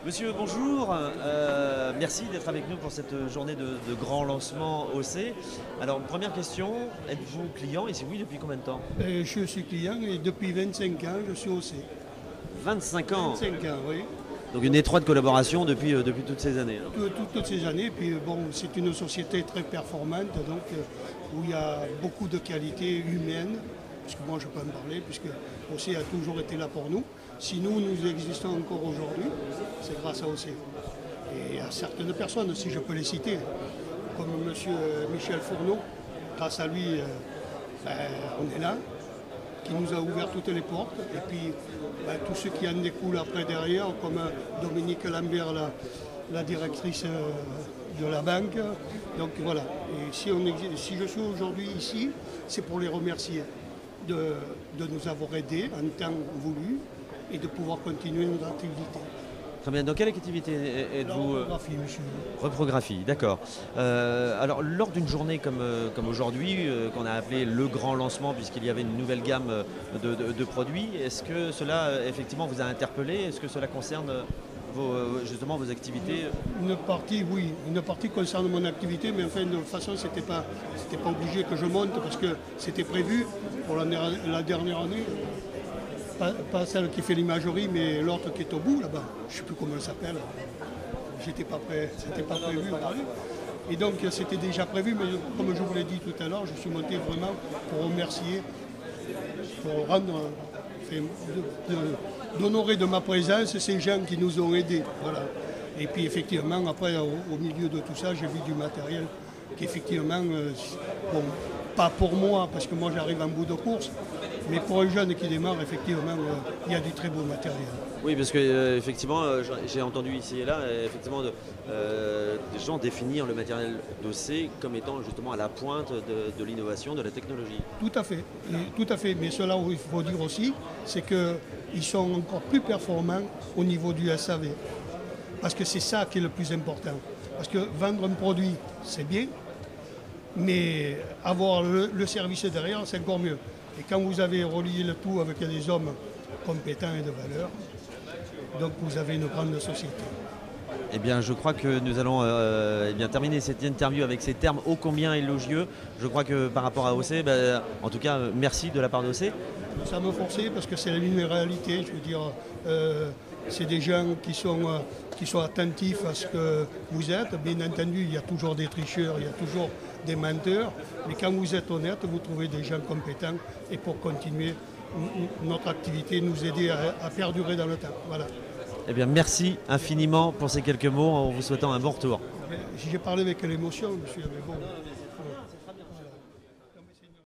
Monsieur, bonjour. Merci d'être avec nous pour cette journée de grand lancement OC. Alors, première question, êtes-vous client et si oui, depuis combien de temps? Je suis client et depuis 25 ans, je suis au C. 25 ans. 25 ans, oui. Donc une étroite collaboration depuis toutes ces années. Toutes ces années. Puis bon, c'est une société très performante, donc où il y a beaucoup de qualités humaines, puisque moi je peux en parler, puisque OC a toujours été là pour nous. Si nous existons encore aujourd'hui, c'est grâce à OC. Et à certaines personnes, si je peux les citer, comme M. Michel Fourneau, grâce à lui, on est là, qui nous a ouvert toutes les portes. Et puis tout ce qui en découle après derrière, comme Dominique Lambert, la directrice de la banque. Donc voilà. Et si je suis aujourd'hui ici, c'est pour les remercier de nous avoir aidés en temps voulu et de pouvoir continuer notre activité. Très bien. Dans quelle activité êtes-vous? Reprographie, monsieur. Reprographie, d'accord. Alors, lors d'une journée comme aujourd'hui, qu'on a appelé le grand lancement, puisqu'il y avait une nouvelle gamme de produits, est-ce que cela, effectivement, vous a interpellé? Est-ce que cela concerne justement vos activités? Une partie, oui. Une partie concerne mon activité, mais enfin, de toute façon, c'était pas obligé que je monte parce que c'était prévu pour la dernière année. Pas celle qui fait l'imagerie, mais l'autre qui est au bout là-bas. Je ne sais plus comment elle s'appelle. J'étais pas prêt, c'était pas prévu. Et donc c'était déjà prévu, mais comme je vous l'ai dit tout à l'heure, je suis monté vraiment pour remercier, pour rendre, d'honorer de ma présence ces gens qui nous ont aidés. Voilà. Et puis effectivement, après, au milieu de tout ça, j'ai vu du matériel qui effectivement, bon, pas pour moi, parce que moi j'arrive en bout de course, mais pour un jeune qui démarre, effectivement, il y a du très beau matériel. Oui, parce que effectivement, j'ai entendu ici et là, effectivement, des gens définir le matériel d'OC comme étant justement à la pointe de l'innovation, de la technologie. Tout à fait, tout à fait. Mais cela, il faut dire aussi, c'est qu'ils sont encore plus performants au niveau du SAV. Parce que c'est ça qui est le plus important. Parce que vendre un produit, c'est bien, mais avoir le service derrière, c'est encore mieux. Et quand vous avez relié le tout avec des hommes compétents et de valeur, donc vous avez une grande société. Eh bien, je crois que nous allons terminer cette interview avec ces termes ô combien élogieux. Je crois que par rapport à OC, en tout cas, merci de la part d'OC. Ça me forçait parce que c'est une réalité. Je veux dire, c'est des gens qui sont attentifs à ce que vous êtes. Bien entendu, il y a toujours des tricheurs, il y a toujours des menteurs. Mais quand vous êtes honnête, vous trouvez des gens compétents et pour continuer notre activité, nous aider à perdurer dans le temps. Voilà. Eh bien, merci infiniment pour ces quelques mots en vous souhaitant un bon retour. J'ai parlé avec l'émotion, monsieur, mais bon.